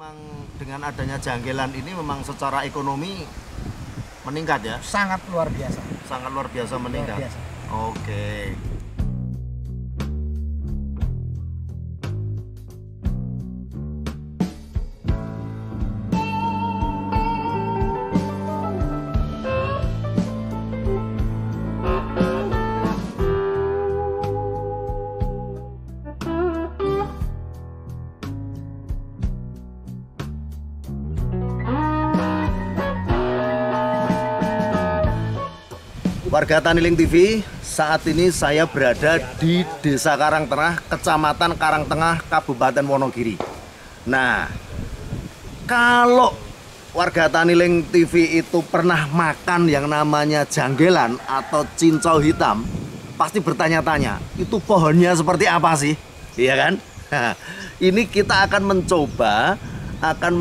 Memang dengan adanya janggelan ini memang secara ekonomi meningkat ya? Sangat luar biasa. Sangat luar biasa meningkat. Luar biasa. Oke. Warga Taniling TV, saat ini saya berada di Desa Karangtengah, Kecamatan Karangtengah, Kabupaten Wonogiri. Nah, kalau warga Taniling TV itu pernah makan yang namanya janggelan atau cincau hitam, pasti bertanya-tanya, itu pohonnya seperti apa sih? Iya kan? Nah, ini kita akan mencoba, akan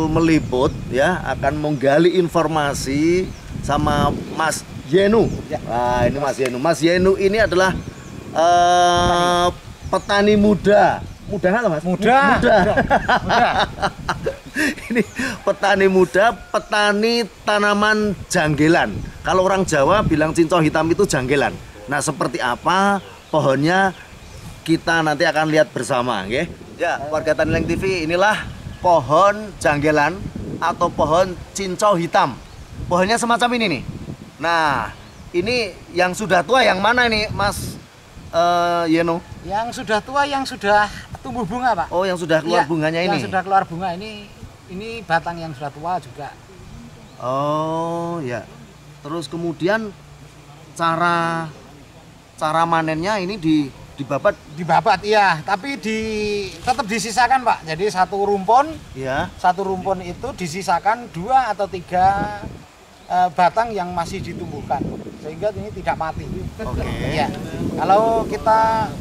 meliput, ya, akan menggali informasi sama Mas Yenu. Ya. Nah, ini Mas Yenu. Mas Yenu ini adalah petani muda. Muda nggak Mas? Muda. Ini petani muda, petani tanaman janggelan. Kalau orang Jawa bilang cincau hitam itu janggelan. Nah, seperti apa pohonnya kita nanti akan lihat bersama, nggih. Ya, warga Taniling TV, inilah pohon janggelan atau pohon cincau hitam. Pohonnya semacam ini nih. Nah, ini yang sudah tua yang mana ini, Mas Yeno? Yang sudah tua, yang sudah tumbuh bunga, Pak. Oh, yang sudah keluar bunganya ini? Yang sudah keluar bunga ini batang yang sudah tua juga. Oh, ya. Terus kemudian cara manennya ini dibabat? Dibabat, iya. Tapi tetap disisakan, Pak. Jadi satu rumpun itu disisakan 2 atau 3 batang yang masih ditumbuhkan sehingga ini tidak mati. Oke. Ya. Kalau kita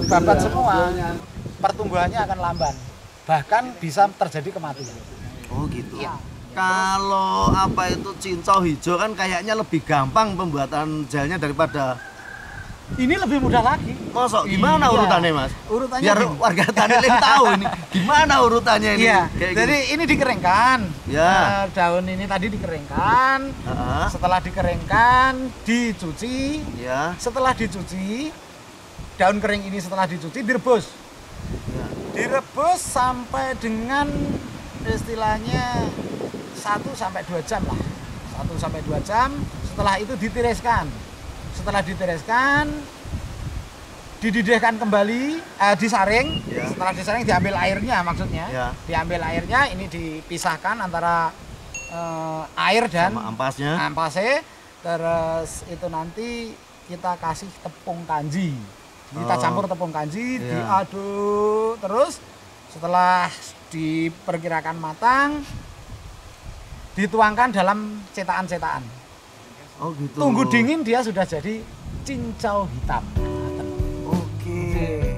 babat semua, pertumbuhannya akan lamban, bahkan bisa terjadi kematian. Oh gitu. Ya. Kalau itu cincau hijau kan kayaknya lebih gampang pembuatan gelnya daripada ini lebih mudah lagi. Kosok gimana urutannya, Mas? Urutannya biar warga Taniling tahu ini gimana urutannya ini. Iya. Kayak Jadi gini. ini dikeringkan. Ya. Daun ini tadi dikeringkan. Setelah dikeringkan, dicuci. Ya. Setelah dicuci, daun kering ini setelah dicuci direbus. Ya. Direbus sampai dengan istilahnya 1 sampai 2 jam lah. 1 sampai 2 jam. Setelah itu ditiriskan. Setelah ditiriskan, dididihkan kembali, disaring. Ya. Setelah disaring diambil airnya maksudnya. Ya. Diambil airnya, ini dipisahkan antara air dan Sama ampasnya. ampasnya. Terus itu nanti kita kasih tepung kanji. Kita campur tepung kanji, Ya. diaduk terus. Setelah diperkirakan matang, dituangkan dalam cetakan-cetakan. Oh gitu. Tunggu dingin dia sudah jadi cincau hitam. Oke.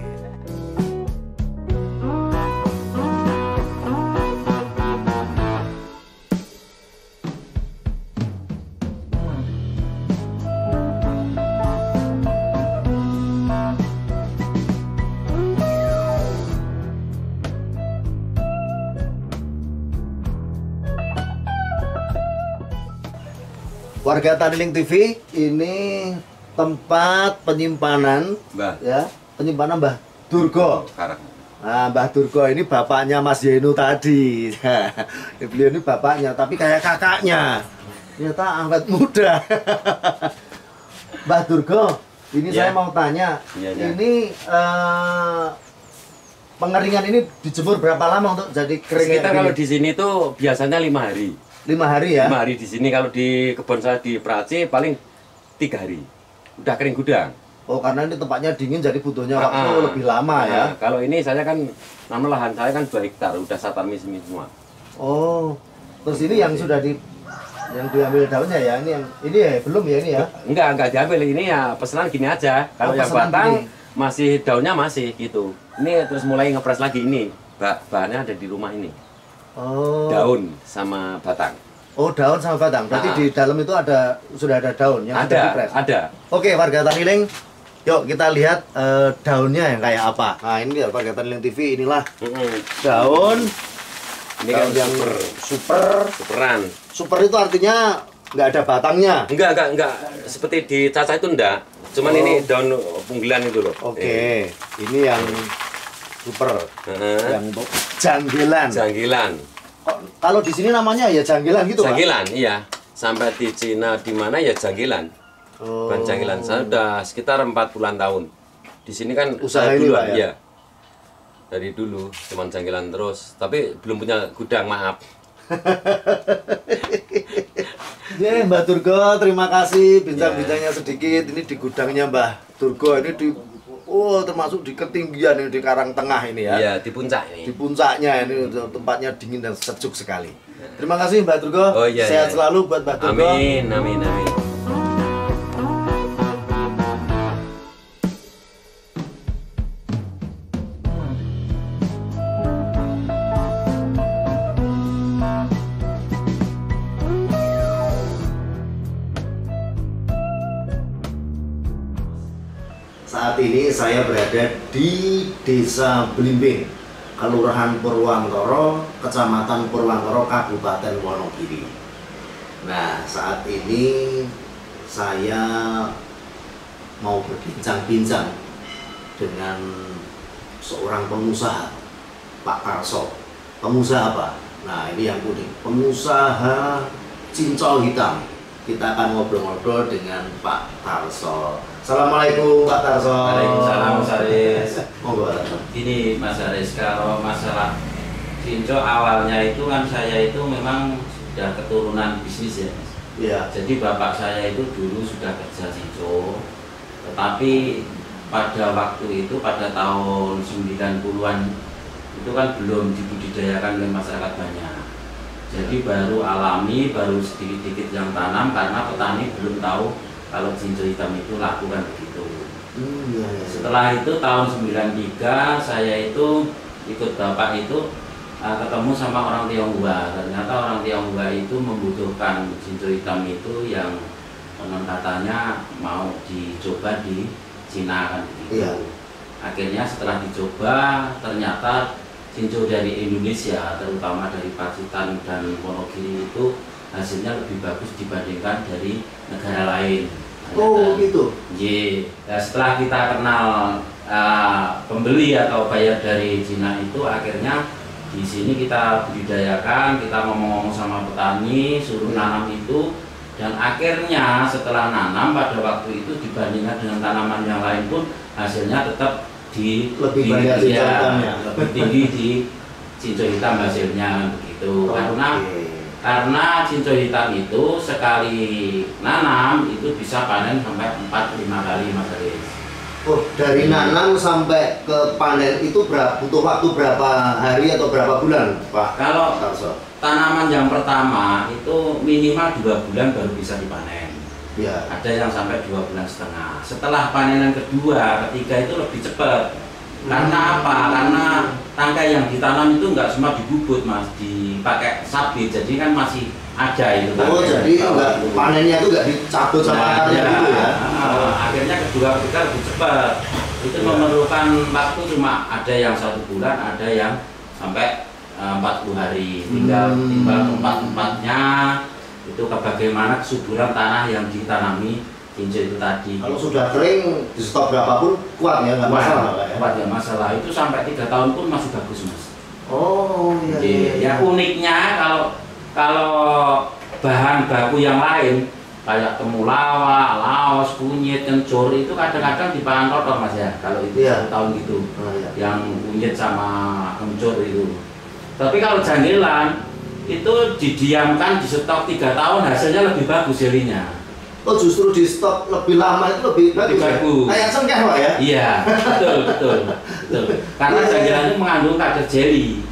Warga Taniling TV, ini tempat penyimpanan, ya, penyimpanan Mbah Durgo. Nah, Mbah Durgo ini bapaknya Mas Yenu tadi. Beliau ini bapaknya, tapi kayak kakaknya. Ternyata awet muda. Mbah Durgo, ini saya mau tanya, ini pengeringan ini dijemur berapa lama untuk jadi kering? Sekitar kalau di sini tuh biasanya 5 hari. 5 hari ya? 5 hari di sini. Kalau di kebun saya di Prace paling 3 hari. Udah kering gudang. Oh, karena ini tempatnya dingin jadi butuhnya waktu lebih lama ya. Kalau ini saya kan nama lahan saya kan 2 hektar, udah saya tanami semua. Oh. Terus ini yang sudah yang diambil daunnya ya, ini ya belum ya ini ya? Enggak diambil, ini ya pesanan gini aja. Kalau yang batang masih daunnya masih gitu. Ini terus mulai ngepres lagi ini. Bahannya ada di rumah ini. Oh. Daun sama batang. Oh, daun sama batang. Berarti di dalam itu sudah ada daun yang sudah dipres. Ada. Oke, warga Taniling, yuk kita lihat daunnya yang kayak apa. Nah, ini ya warga Taniling TV, inilah daun Ini kan yang super. Super itu artinya nggak ada batangnya? Enggak. Seperti di cacah itu enggak. Cuman ini daun punggilan itu loh. Oke. Ini yang super. Yang janggilan. Kalau di sini namanya ya janggilan gitu, Pak? Janggilan, iya. Sampai di Cina di mana ya janggilan. Bukan janggilan. Saya udah sekitar 40-an tahun. Di sini kan usaha saya ini, dulu Pak, ya? Iya. Dari dulu cuman janggilan terus, tapi belum punya gudang, maaf. Ya, Mbak Durgo, terima kasih bincang-bincangnya sedikit. Ini di gudangnya Mbah Durgo, ini di termasuk di ketinggian ini, di Karang Tengah ini ya. Iya, di puncak ini. Di puncaknya ini tempatnya dingin dan sejuk sekali. Terima kasih Mbak Durgo. Iya, sehat selalu buat Mbak Durgo. Amin. Saat ini saya berada di Desa Blimbing, Kelurahan Purwantoro, Kecamatan Purwantoro, Kabupaten Wonogiri. Nah, saat ini saya mau berbincang-bincang dengan seorang pengusaha, Pak Tarso. Pengusaha apa? Nah, ini yang unik. Pengusaha cincol hitam. Kita akan ngobrol-ngobrol dengan Pak Tarso. Assalamualaikum Pak Tarso. Waalaikumsalam Mas Aris. Monggo Pak Tarso. Gini Mas Aris, kalau masalah cincol awalnya itu kan saya itu memang sudah keturunan bisnis ya Mas. Iya. Jadi bapak saya itu dulu sudah kerja cincol, tetapi pada waktu itu pada tahun 90-an itu kan belum dibudidayakan oleh masyarakat banyak. Jadi baru alami, baru sedikit-sedikit yang tanam karena petani belum tahu kalau cincol hitam itu laku kan begitu. Setelah itu tahun 93 saya itu ikut bapak itu ketemu sama orang Tionghoa. Ternyata orang Tionghoa itu membutuhkan cincol hitam itu yang konon katanya mau dicoba di Cina kan begitu. Iya. Akhirnya setelah dicoba ternyata cincol dari Indonesia, terutama dari Pacitan dan Wonogiri itu hasilnya lebih bagus dibandingkan dari negara lain. Oh gitu. Iya. Nah, setelah kita kenal pembeli atau bayar dari Cina itu, akhirnya di sini kita budidayakan, kita ngomong-ngomong sama petani, suruh nanam itu, dan akhirnya setelah nanam pada waktu itu dibandingkan dengan tanaman yang lain pun hasilnya tetap lebih banyak lebih tinggi di cincol hitam hasilnya begitu. Karena cincol hitam itu sekali nanam itu bisa panen sampai 4-5 kali Mas Aris. Oh, dari nanam sampai ke panen itu butuh waktu berapa hari atau berapa bulan, Pak? Kalau Tarso, tanaman yang pertama itu minimal 2 bulan baru bisa dipanen. Ya. Ada yang sampai 2,5 bulan. Setelah panenan kedua, ketiga itu lebih cepat. Karena apa? Karena tangkai yang ditanam itu enggak semua dibubut Mas, dipakai sabit, jadi kan masih ada itu. Oh, jadi enggak panennya itu enggak dicabut sama akarnya gitu ya? Akhirnya kedua ketiga lebih cepat. Itu memerlukan waktu cuma ada yang 1 bulan, ada yang sampai 40 hari. Tinggal tempat-tempatnya itu bagaimana kesuburan tanah yang ditanami cincol itu tadi. Kalau sudah kering di stok berapapun kuat ya, nggak masalah ya? Kuat ya masalah, itu sampai 3 tahun pun masih bagus Mas. Oh iya. Ya uniknya kalau bahan baku yang lain kayak temulawak, laos, kunyit, kencur itu kadang-kadang dipakan kotor Mas ya. Kalau itu 1 tahun gitu, yang kunyit sama kencur itu. Tapi kalau janggilan itu didiamkan di stok 3 tahun hasilnya lebih bagus jelinya. Oh justru di stok lebih lama itu lebih bagus. Bagus. Kayak cengkeh Pak ya? Iya, betul. Karena janggilan itu mengandung kadar jeli.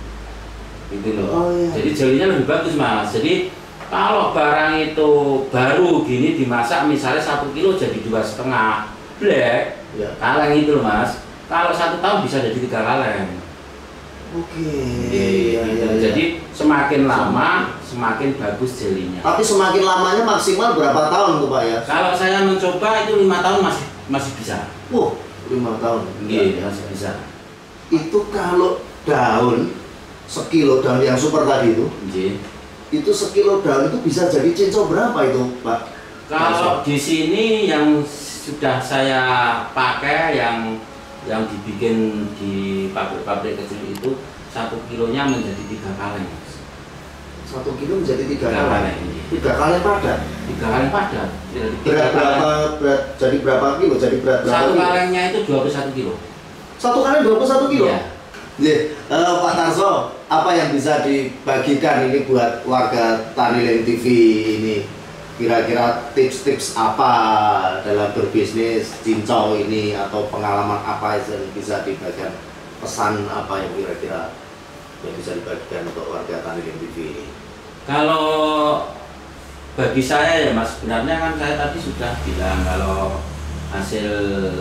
Gitu loh. Oh, iya. Jadi jelinya lebih bagus Mas. Jadi kalau barang itu baru gini dimasak misalnya 1 kilo jadi 2,5 black, ya. Kaleng itu loh Mas. Kalau 1 tahun bisa jadi 3 kaleng. Oke. Iya. Jadi semakin lama semakin bagus jelinya. Tapi semakin lamanya maksimal berapa tahun tuh Pak ya? Kalau saya mencoba itu 5 tahun masih bisa. 5 tahun. Iya, masih bisa. Itu kalau daun sekilo daun yang super tadi itu. Itu sekilo daun itu bisa jadi cincau berapa itu, Pak? Kalau di sini yang sudah saya pakai yang dibikin di pabrik-pabrik kecil itu 1 kilonya menjadi 3 kaleng. 1 kilo menjadi 3 kaleng. 3 kaleng padat. 3 kaleng padat. Berat jadi berapa kilo? Jadi berat berapa? Satu kalengnya itu 21 kilo. 1 kaleng 21 kilo? Iya. Pak Tarso, apa yang bisa dibagikan ini buat warga Taniling TV ini? Kira-kira tips-tips apa dalam berbisnis cincau ini, atau pengalaman apa yang bisa dibagikan, pesan apa yang kira-kira yang bisa dibagikan untuk warga Taniling TV ini? Kalau bagi saya ya Mas, sebenarnya kan saya tadi sudah bilang kalau hasil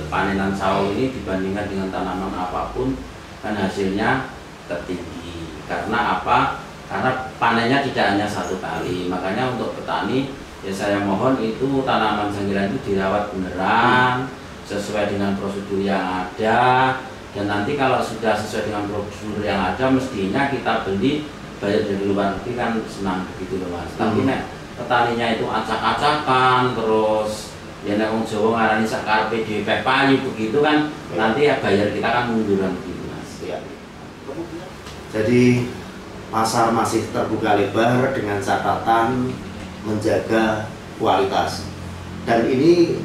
panenan sawo ini dibandingkan dengan tanaman apapun kan hasilnya tertinggi. Karena apa? Karena panennya tidak hanya 1 kali. Makanya untuk petani ya saya mohon itu tanaman janggilan itu dirawat beneran sesuai dengan prosedur yang ada, dan nanti kalau sudah sesuai dengan prosedur yang ada mestinya kita beli bayar dari luar negeri kan senang begitu loh Mas. Tapi nek petaninya itu acak-acakan terus ya nek wong Jawa ngarani sak karepe dhewe payu begitu kan nanti ya bayar kita kan munduran begitu Mas. Ya. Jadi pasar masih terbuka lebar dengan catatan menjaga kualitas. Dan ini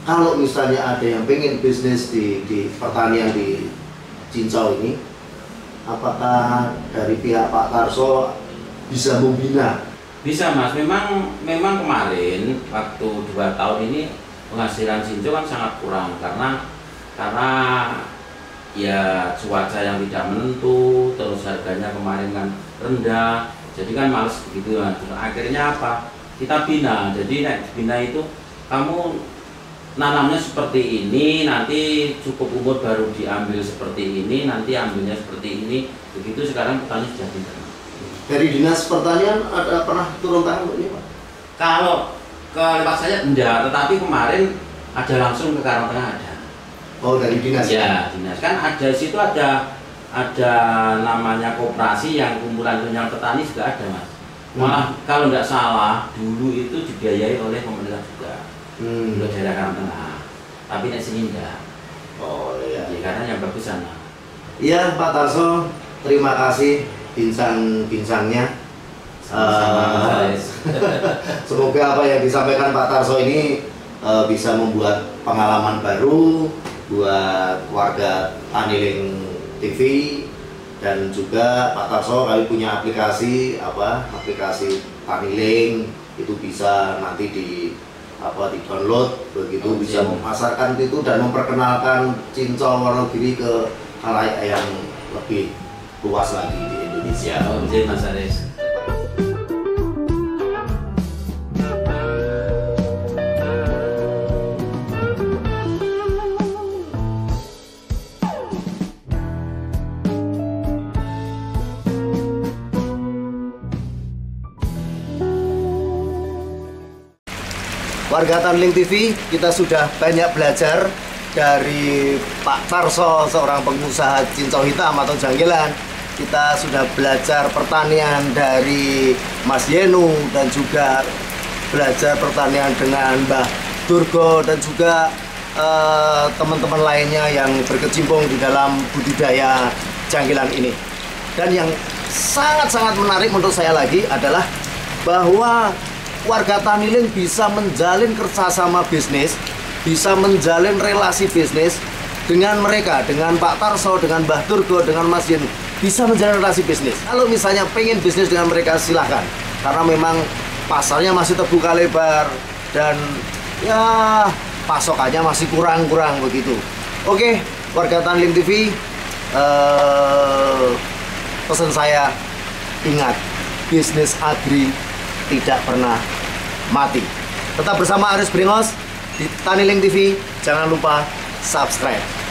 kalau misalnya ada yang pengen bisnis di pertanian di cincau ini, apakah dari pihak Pak Tarso bisa membina? Bisa Mas, memang kemarin waktu 2 tahun ini penghasilan cincau kan sangat kurang karena ya cuaca yang tidak menentu, terus harganya kemarin kan rendah, jadi kan males begitu kan. Akhirnya apa? Kita bina. Jadi bina itu kamu nanamnya seperti ini, nanti cukup umur baru diambil seperti ini, nanti ambilnya seperti ini. Begitu sekarang petani sudah pintar. Dari Dinas Pertanian ada pernah turun tangan ini Pak? Kalau ke lewat saya enggak, tetapi kemarin ada langsung ke Karangtengah ada. Oh, dari Dinas? Ya, Dinas. Kan ada situ ada namanya koperasi yang kumpulan tunjang petani juga ada Mas. Malah kalau nggak salah dulu itu dibiayai oleh pemerintah juga untuk daerah Karangtengah, tapi nek sini enggak. Oh iya. Ya, karena yang bagus sana. Iya Pak Tarso, terima kasih bincang-bincangnya. Semoga apa yang disampaikan Pak Tarso ini bisa membuat pengalaman baru buat warga Taniling TV. Dan juga Pak Tarso kali punya aplikasi Taniling, itu bisa nanti di download begitu, bisa memasarkan itu dan memperkenalkan cincau Wonogiri ke khalayak yang lebih luas lagi di Indonesia. Oke Mas Aris. Warga Taniling TV, kita sudah banyak belajar dari Pak Tarso, seorang pengusaha cincau hitam atau janggilan. Kita sudah belajar pertanian dari Mas Yenu, dan juga belajar pertanian dengan Mbah Durgo, dan juga teman-teman lainnya yang berkecimpung di dalam budidaya janggilan ini. Dan yang sangat-sangat menarik menurut saya lagi adalah bahwa warga Taniling bisa menjalin kerjasama bisnis, bisa menjalin relasi bisnis dengan mereka, dengan Pak Tarso, dengan Mbah Durgo, dengan Mas Yen, bisa menjalin relasi bisnis. Kalau misalnya pengen bisnis dengan mereka, silahkan, karena memang pasarnya masih terbuka lebar dan ya pasokannya masih kurang begitu. Oke, warga Taniling TV, pesan saya, ingat, bisnis agri tidak pernah mati. Tetap bersama Aris Bringos di Taniling TV. Jangan lupa subscribe.